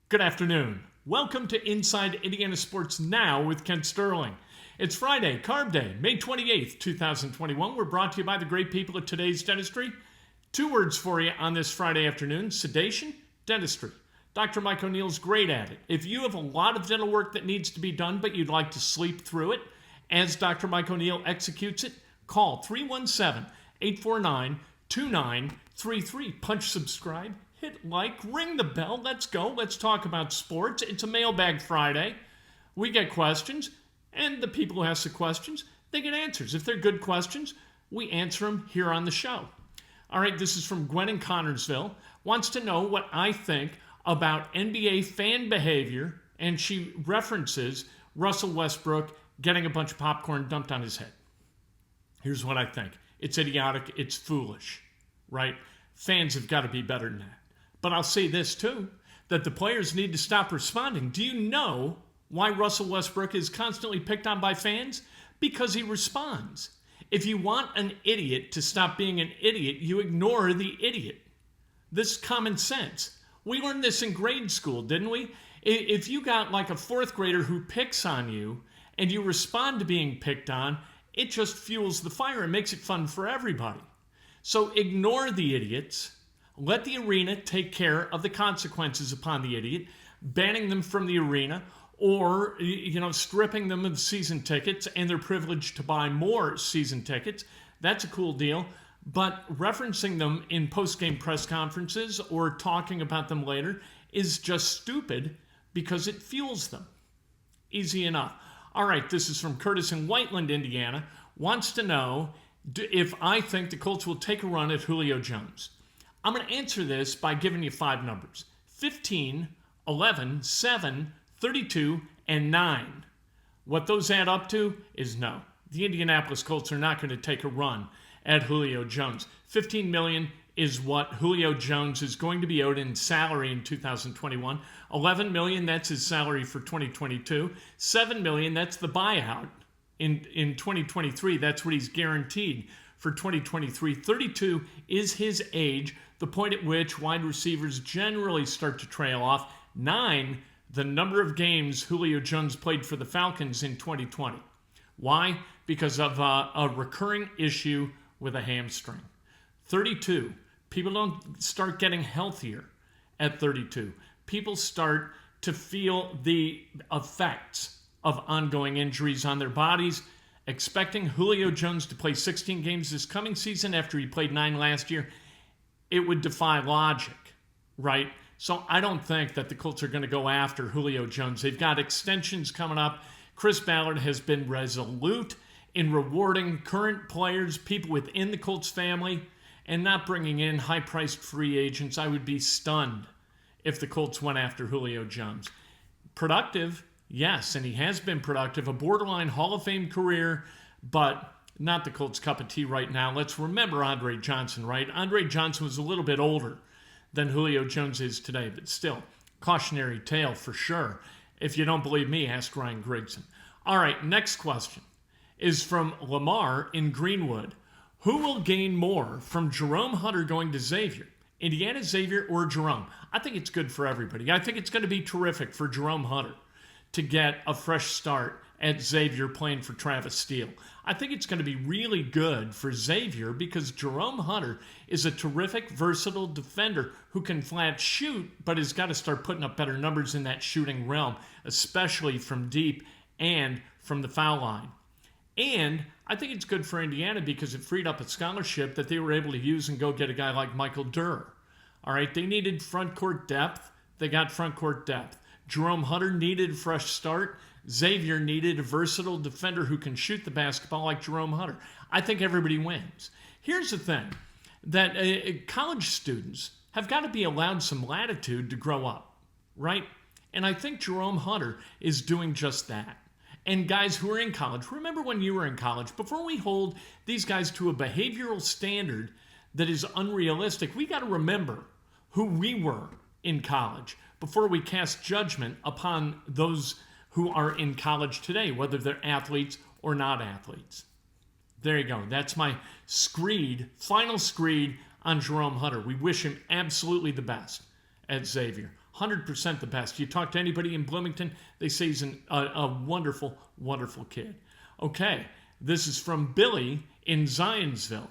Good afternoon. Welcome to Inside Indiana Sports Now with Kent Sterling. It's Friday, Carb Day, May 28th, 2021. We're brought to you by the great people at Today's Dentistry. 2 words for you on this Friday afternoon: sedation, dentistry. Dr. Mike O'Neill's great at it. If you have a lot of dental work that needs to be done, but you'd like to sleep through it as Dr. Mike O'Neill executes it, call 317-849-2933. Punch subscribe. Hit like, ring the bell, let's go, let's talk about sports. It's a Mailbag Friday. We get questions, and the people who ask the questions, they get answers. If they're good questions, we answer them here on the show. All right, this is from Gwen in Connersville. Wants to know what I think about NBA fan behavior, and she references Russell Westbrook getting a bunch of popcorn dumped on his head. Here's what I think. It's idiotic, it's foolish, right? Fans have got to be better than that. But I'll say this too, that the players need to stop responding. Do you know why Russell Westbrook is constantly picked on by fans? Because he responds. If you want an idiot to stop being an idiot, you ignore the idiot. This is common sense. We learned this in grade school, didn't we? If you got like a 4th grader who picks on you and you respond to being picked on, it just fuels the fire and makes it fun for everybody. So ignore the idiots. Let the arena take care of the consequences upon the idiot, banning them from the arena or, stripping them of season tickets and their privilege to buy more season tickets. That's a cool deal. But referencing them in post-game press conferences or talking about them later is just stupid because it fuels them. Easy enough. All right, this is from Curtis in Whiteland, Indiana. Wants to know if I think the Colts will take a run at Julio Jones. I'm going to answer this by giving you 5 numbers: 15, 11, 7, 32, and 9. What those add up to is no. The Indianapolis Colts are not going to take a run at Julio Jones. $15 million is what Julio Jones is going to be owed in salary in 2021. $11 million, that's his salary for 2022. $7 million, that's the buyout in 2023. That's what he's guaranteed for 2023. 32 is his age, the point at which wide receivers generally start to trail off. 9, the number of games Julio Jones played for the Falcons in 2020. Why? Because of a recurring issue with a hamstring. 32, people don't start getting healthier at 32. People start to feel the effects of ongoing injuries on their bodies. Expecting Julio Jones to play 16 games this coming season after he played 9 last year, it would defy logic, right? So I don't think that the Colts are going to go after Julio Jones. They've got extensions coming up. Chris Ballard has been resolute in rewarding current players, people within the Colts family, and not bringing in high-priced free agents. I would be stunned if the Colts went after Julio Jones. Productive, yes, and he has been productive. A borderline Hall of Fame career, but not the Colts' cup of tea right now. Let's remember Andre Johnson, right? Andre Johnson was a little bit older than Julio Jones is today, but still, cautionary tale for sure. If you don't believe me, ask Ryan Grigson. All right, next question is from Lamar in Greenwood. Who will gain more from Jerome Hunter going to Xavier? Indiana, Xavier, or Jerome? I think it's good for everybody. I think it's going to be terrific for Jerome Hunter to get a fresh start at Xavier playing for Travis Steele. I think it's going to be really good for Xavier because Jerome Hunter is a terrific, versatile defender who can flat shoot, but has got to start putting up better numbers in that shooting realm, especially from deep and from the foul line. And I think it's good for Indiana because it freed up a scholarship that they were able to use and go get a guy like Michael Durr. All right, they needed front court depth. They got front court depth. Jerome Hunter needed a fresh start. Xavier needed a versatile defender who can shoot the basketball like Jerome Hunter. I think everybody wins. Here's the thing, that college students have got to be allowed some latitude to grow up, right? And I think Jerome Hunter is doing just that. And guys who are in college, remember when you were in college, before we hold these guys to a behavioral standard that is unrealistic, we got to remember who we were in college before we cast judgment upon those who are in college today, whether they're athletes or not athletes. There you go. That's my final screed on Jerome Hunter. We wish him absolutely the best at Xavier. 100% the best. You talk to anybody in Bloomington, they say he's a wonderful, wonderful kid. Okay, this is from Billy in Zionsville.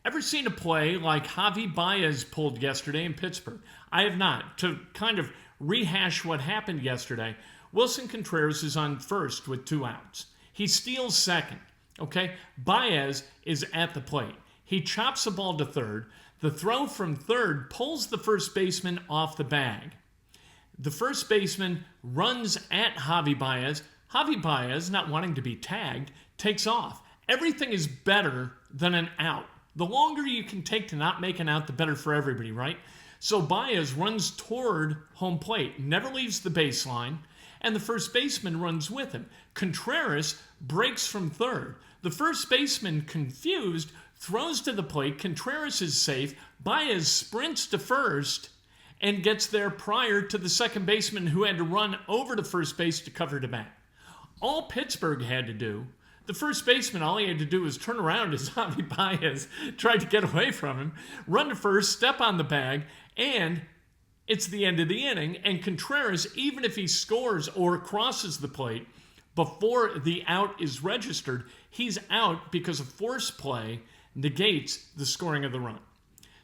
Ever seen a play like Javi Baez pulled yesterday in Pittsburgh? I have not. To kind of rehash what happened yesterday, Wilson Contreras is on first with 2 outs. He steals second. Okay, Baez is at the plate. He chops the ball to third. The throw from third pulls the first baseman off the bag. The first baseman runs at Javi Baez. Javi Baez, not wanting to be tagged, takes off. Everything is better than an out. The longer you can take to not make an out, the better for everybody, right? So Baez runs toward home plate, never leaves the baseline, and the first baseman runs with him. Contreras breaks from third. The first baseman, confused, throws to the plate. Contreras is safe. Baez sprints to first and gets there prior to the second baseman who had to run over to first base to cover the back. All Pittsburgh had to do, the first baseman, all he had to do was turn around as Javi Baez tried to get away from him, run to first, step on the bag, and it's the end of the inning. And Contreras, even if he scores or crosses the plate before the out is registered, he's out because a force play negates the scoring of the run.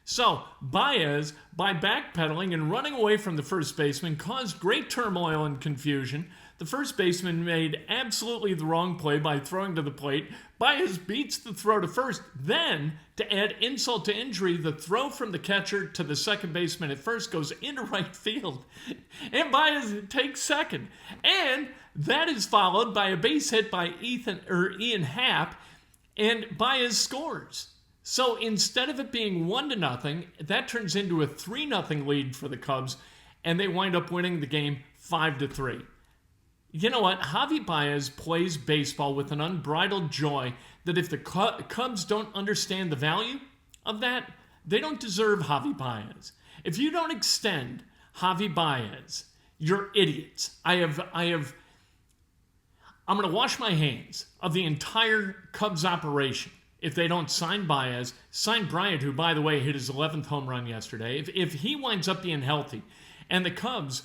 So Baez, by backpedaling and running away from the first baseman, caused great turmoil and confusion. The first baseman made absolutely the wrong play by throwing to the plate. Baez beats the throw to first. Then, to add insult to injury, the throw from the catcher to the second baseman at first goes into right field. And Baez takes second. And that is followed by a base hit by Ian Happ, and Baez scores. So instead of it being 1-0, that turns into a 3-0 lead for the Cubs, and they wind up winning the game 5-3. You know what? Javi Baez plays baseball with an unbridled joy that if the Cubs don't understand the value of that, they don't deserve Javi Baez. If you don't extend Javi Baez, you're idiots. I'm going to wash my hands of the entire Cubs operation if they don't sign Baez, sign Bryant, who, by the way, hit his 11th home run yesterday. If he winds up being healthy, and the Cubs,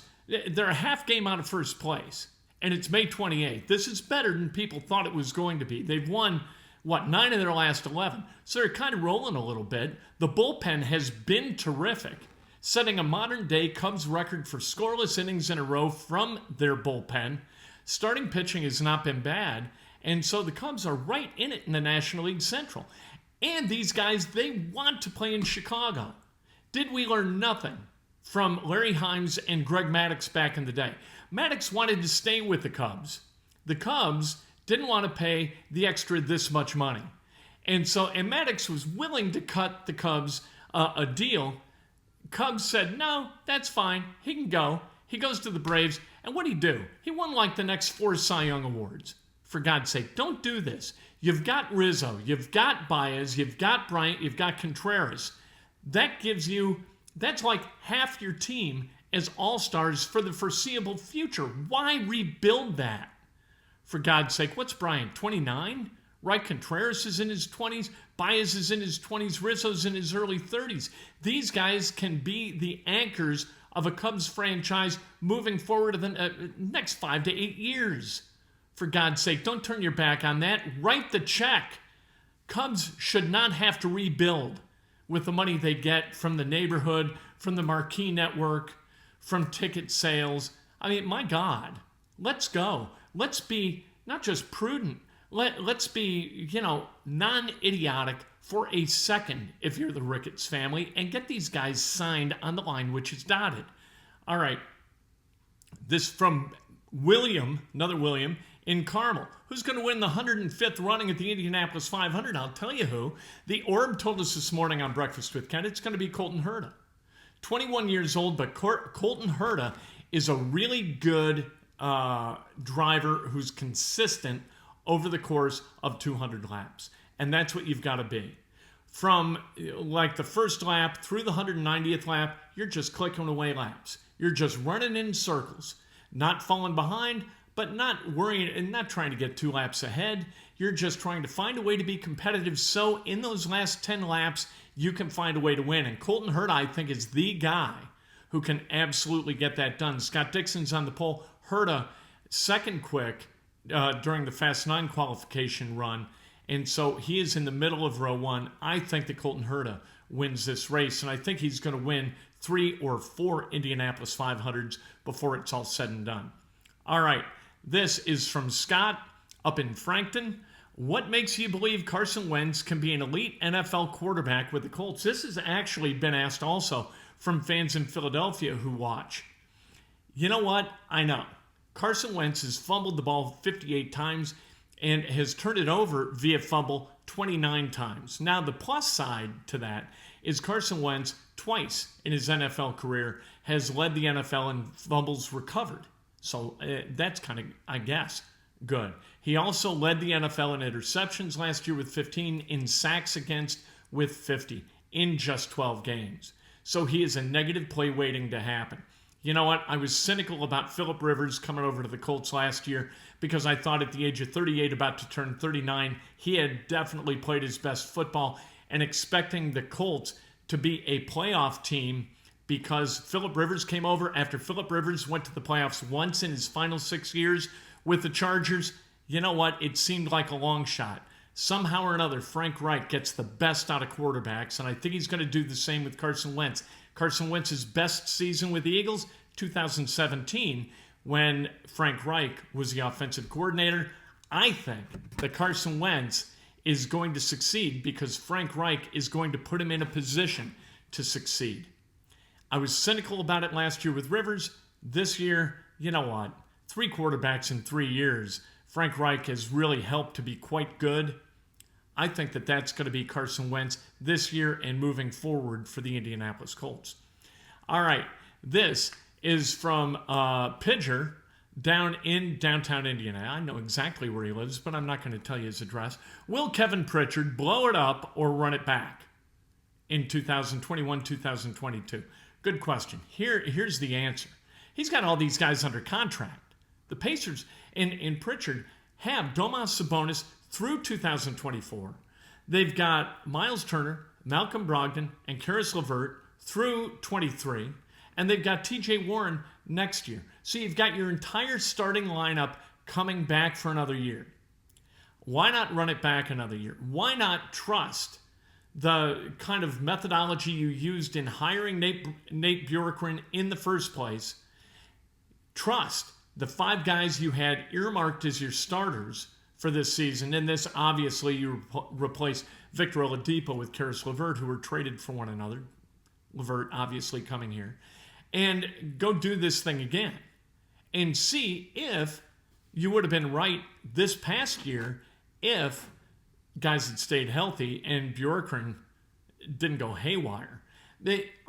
they're a half game out of first place, and it's May 28th. This is better than people thought it was going to be. They've won, 9 of their last 11. So they're kind of rolling a little bit. The bullpen has been terrific, setting a modern-day Cubs record for scoreless innings in a row from their bullpen. Starting pitching has not been bad, and so the Cubs are right in it in the National League Central. And these guys, they want to play in Chicago. Did we learn nothing from Larry Himes and Greg Maddux back in the day? Maddux wanted to stay with the Cubs. The Cubs didn't want to pay the extra this much money. And Maddux was willing to cut the Cubs a deal. Cubs said, no, that's fine. He can go. He goes to the Braves. And what did he do? He won like the next 4 Cy Young Awards. For God's sake, don't do this. You've got Rizzo. You've got Baez. You've got Bryant. You've got Contreras. That's like half your team as all-stars for the foreseeable future. Why rebuild that? For God's sake, what's Bryant, 29? Right, Contreras is in his 20s. Baez is in his 20s. Rizzo's in his early 30s. These guys can be the anchors of a Cubs franchise moving forward to the next 5 to 8 years. For God's sake, don't turn your back on that. Write the check. Cubs should not have to rebuild with the money they get from the neighborhood, from the marquee network, from ticket sales. I mean, my God, let's go. Let's be not just prudent. Let's be, non-idiotic for a second if you're the Ricketts family and get these guys signed on the line, which is dotted. All right. This from William, another William, in Carmel. Who's going to win the 105th running at the Indianapolis 500? I'll tell you who. The Orb told us this morning on Breakfast with Ken, it's going to be Colton Herta. 21 years old, but Colton Herta is a really good driver who's consistent over the course of 200 laps. And that's what you've got to be. From like the first lap through the 190th lap, you're just clicking away laps. You're just running in circles, not falling behind, but not worrying and not trying to get 2 laps ahead. You're just trying to find a way to be competitive so in those last 10 laps, you can find a way to win. And Colton Herta, I think, is the guy who can absolutely get that done. Scott Dixon's on the pole. Herta, second quick during the Fast 9 qualification run. And so he is in the middle of row one. I think that Colton Herta wins this race, and I think he's going to win 3 or 4 Indianapolis 500s before it's all said and done. All right, this is from Scott up in Frankton. What makes you believe Carson Wentz can be an elite NFL quarterback with the Colts? This has actually been asked also from fans in Philadelphia who watch. You know what? I know. Carson Wentz has fumbled the ball 58 times and has turned it over via fumble 29 times. Now, the plus side to that is Carson Wentz, twice in his NFL career, has led the NFL in fumbles recovered. So that's kind of, I guess, good. He also led the NFL in interceptions last year with 15, in sacks against with 50 in just 12 games. So he is a negative play waiting to happen. You know what? I was cynical about Phillip Rivers coming over to the Colts last year because I thought at the age of 38, about to turn 39, he had definitely played his best football, and expecting the Colts to be a playoff team because Phillip Rivers came over after Phillip Rivers went to the playoffs once in his final 6 years with the Chargers. You know what? It seemed like a long shot. Somehow or another, Frank Reich gets the best out of quarterbacks, and I think he's going to do the same with Carson Wentz. Carson Wentz's best season with the Eagles, 2017, when Frank Reich was the offensive coordinator. I think that Carson Wentz is going to succeed because Frank Reich is going to put him in a position to succeed. I was cynical about it last year with Rivers. This year, you know what? 3 quarterbacks in 3 years. Frank Reich has really helped to be quite good. I think that that's going to be Carson Wentz this year and moving forward for the Indianapolis Colts. All right, this is from Pidger down in downtown Indiana. I know exactly where he lives, but I'm not going to tell you his address. Will Kevin Pritchard blow it up or run it back in 2021, 2022? Good question. Here's the answer. He's got all these guys under contract. The Pacers and Pritchard have Domas Sabonis through 2024. They've got Miles Turner, Malcolm Brogdon, and Karis LeVert through 23. And they've got TJ Warren next year. So you've got your entire starting lineup coming back for another year. Why not run it back another year? Why not trust the kind of methodology you used in hiring Nate Bjorkgren in the first place? Trust the 5 guys you had earmarked as your starters for this season. And this, obviously, you replace Victor Oladipo with Karis LeVert, who were traded for one another. LeVert obviously coming here. And go do this thing again. And see if you would have been right this past year if guys had stayed healthy and Bjorkgren didn't go haywire.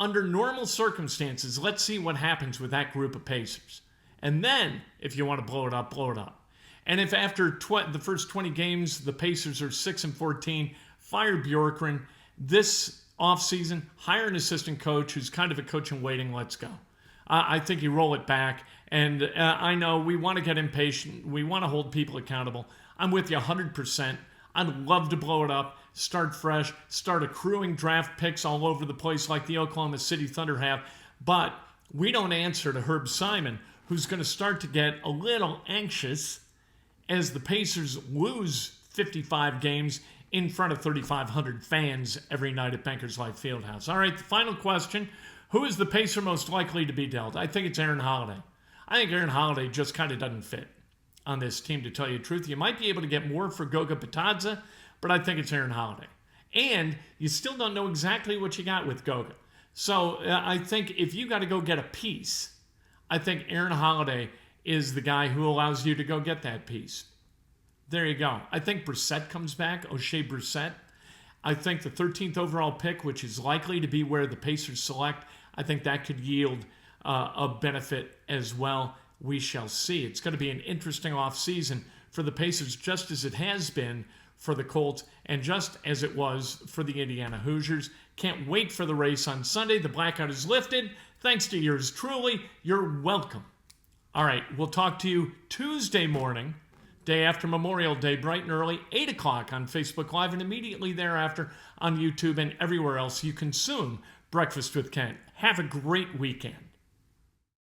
Under normal circumstances, let's see what happens with that group of Pacers. And then, if you want to blow it up, blow it up. And if after the first 20 games, the Pacers are 6-14, fire Bjorkgren. This offseason, hire an assistant coach who's kind of a coach in waiting. Let's go. I think you roll it back. And I know we want to get impatient. We want to hold people accountable. I'm with you 100%. I'd love to blow it up, start fresh, start accruing draft picks all over the place like the Oklahoma City Thunder have. But we don't answer to Herb Simon, who's going to start to get a little anxious as the Pacers lose 55 games in front of 3,500 fans every night at Bankers Life Fieldhouse. All right, the final question. Who is the Pacer most likely to be dealt? I think it's Aaron Holiday. I think Aaron Holiday just kind of doesn't fit on this team, to tell you the truth. You might be able to get more for Goga Bitadze, but I think it's Aaron Holiday. And you still don't know exactly what you got with Goga. So I think if you got to go get a piece, I think Aaron Holiday is the guy who allows you to go get that piece. There you go. I think Brissett comes back, O'Shea Brissett. I think the 13th overall pick, which is likely to be where the Pacers select, I think that could yield a benefit as well. We shall see. It's going to be an interesting offseason for the Pacers, just as it has been for the Colts and just as it was for the Indiana Hoosiers. Can't wait for the race on Sunday. The blackout is lifted. Thanks to yours truly. You're welcome. All right, we'll talk to you Tuesday morning, day after Memorial Day, bright and early, 8 o'clock on Facebook Live, and immediately thereafter on YouTube and everywhere else you consume Breakfast with Kent. Have a great weekend.